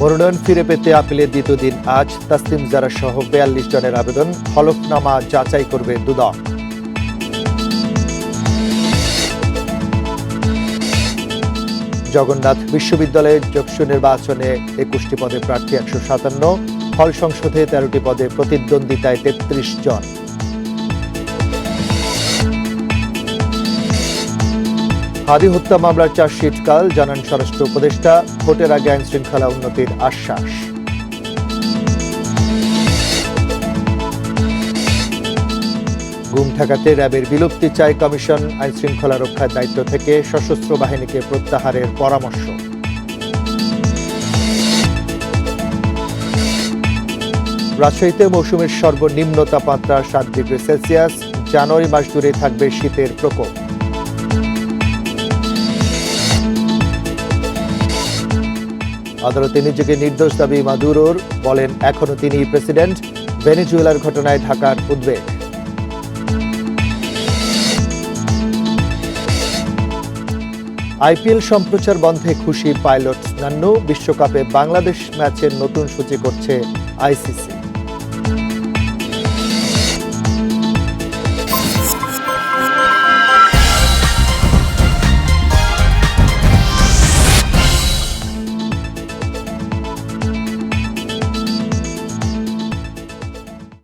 মনোনয়ন ফিরে পেতে আপিলের দ্বিতীয় দিন আজ তাসলিম জারা সহ ৪২ জনের আবেদন হলফনামা যাচাই করবে দুদক। জগন্নাথ বিশ্ববিদ্যালয়ের যক্ষু নির্বাচনে ২১টি পদে প্রার্থী ১৫৭, হল সংসদে ১৩টি পদে প্রতিদ্বন্দ্বিতায় ৩৩ জন। হাদি হত্যা মামলার চার্জশিট কাল, জানান স্বরাষ্ট্র উপদেষ্টা। ভোটের আগে আইন শৃঙ্খলা উন্নতির আশ্বাস। গুম ঠেকাতে র্যাবের বিলুপ্তি চায় কমিশন, আইন শৃঙ্খলা রক্ষার দায়িত্ব থেকে সশস্ত্র বাহিনীকে প্রত্যাহারের পরামর্শ। রাজশাহীতে মৌসুমের সর্বনিম্ন তাপমাত্রা ৭ ডিগ্রি সেলসিয়াস, জানুয়ারি মাস জুড়ে থাকবে শীতের প্রকোপ। আদালতে নিজেকে নির্দোষ দাবি মাদুরোর, বলেন এখনো তিনি প্রেসিডেন্ট। ভেনেজুয়েলার ঘটনায় ঢাকার উদ্বেগ। আইপিএল সম্প্রচার বন্ধে খুশি পাইলট নান্নু, বিশ্বকাপে বাংলাদেশ ম্যাচের নতুন সূচি করছে আইসিসি।